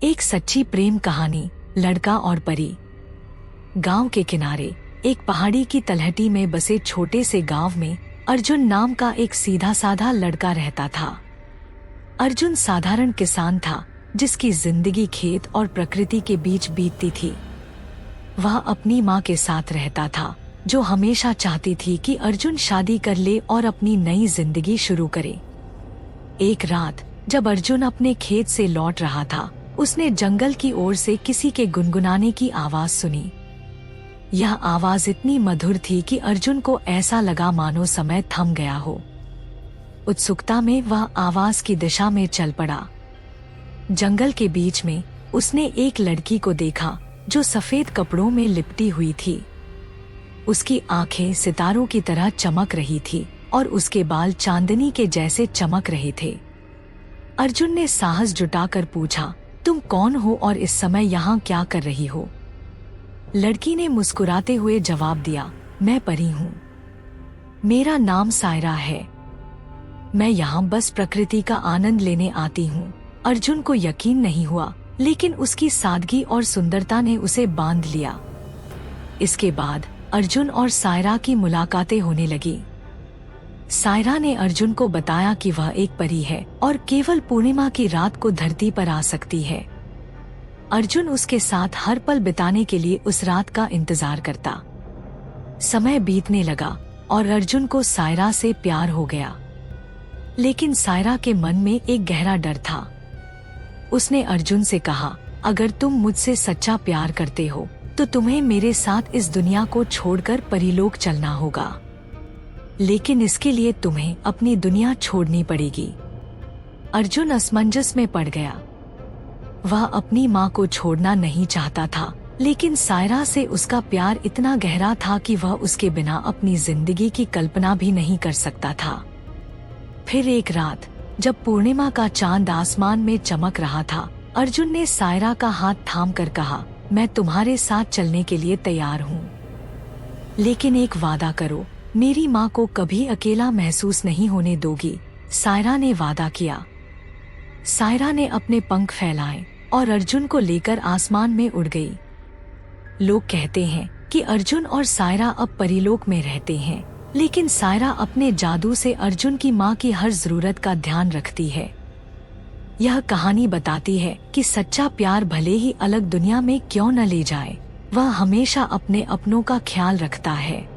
एक सच्ची प्रेम कहानी, लड़का और परी। गांव के किनारे एक पहाड़ी की तलहटी में बसे छोटे से गांव में अर्जुन नाम का एक सीधा साधा लड़का रहता था। अर्जुन साधारण किसान था जिसकी जिंदगी खेत और प्रकृति के बीच बीतती थी। वह अपनी माँ के साथ रहता था जो हमेशा चाहती थी कि अर्जुन शादी कर ले और अपनी नई जिंदगी शुरू करे। एक रात जब अर्जुन अपने खेत से लौट रहा था, उसने जंगल की ओर से किसी के गुनगुनाने की आवाज सुनी। यह आवाज इतनी मधुर थी कि अर्जुन को ऐसा लगा मानो समय थम गया हो। उत्सुकता में वह आवाज की दिशा में चल पड़ा। जंगल के बीच में उसने एक लड़की को देखा जो सफेद कपड़ों में लिपटी हुई थी। उसकी आंखें सितारों की तरह चमक रही थी और उसके बाल चांदनी के जैसे चमक रहे थे। अर्जुन ने साहस जुटाकर पूछा, तुम कौन हो और इस समय यहाँ क्या कर रही हो? लड़की ने मुस्कुराते हुए जवाब दिया, मैं परी हूँ। मेरा नाम सायरा है। मैं यहाँ बस प्रकृति का आनंद लेने आती हूँ। अर्जुन को यकीन नहीं हुआ, लेकिन उसकी सादगी और सुंदरता ने उसे बांध लिया। इसके बाद अर्जुन और सायरा की मुलाकातें होने लगी। सायरा ने अर्जुन को बताया कि वह एक परी है और केवल पूर्णिमा की रात को धरती पर आ सकती है। अर्जुन उसके साथ हर पल बिताने के लिए उस रात का इंतजार करता। समय बीतने लगा और अर्जुन को सायरा से प्यार हो गया। लेकिन सायरा के मन में एक गहरा डर था। उसने अर्जुन से कहा, अगर तुम मुझसे सच्चा प्यार करते हो तो तुम्हें मेरे साथ इस दुनिया को छोड़कर परीलोक चलना होगा। लेकिन इसके लिए तुम्हें अपनी दुनिया छोड़नी पड़ेगी। अर्जुन असमंजस में पड़ गया। वह अपनी माँ को छोड़ना नहीं चाहता था, लेकिन सायरा से उसका प्यार इतना गहरा था कि वह उसके बिना अपनी जिंदगी की कल्पना भी नहीं कर सकता था। फिर एक रात जब पूर्णिमा का चांद आसमान में चमक रहा था, अर्जुन ने सायरा का हाथ थाम कर कहा, मैं तुम्हारे साथ चलने के लिए तैयार हूँ, लेकिन एक वादा करो, मेरी माँ को कभी अकेला महसूस नहीं होने दोगी। सायरा ने वादा किया। सायरा ने अपने पंख फैलाए और अर्जुन को लेकर आसमान में उड़ गई। लोग कहते हैं कि अर्जुन और सायरा अब परीलोक में रहते हैं, लेकिन सायरा अपने जादू से अर्जुन की माँ की हर जरूरत का ध्यान रखती है। यह कहानी बताती है कि सच्चा प्यार भले ही अलग दुनिया में क्यों न ले जाए, वह हमेशा अपने अपनों का ख्याल रखता है।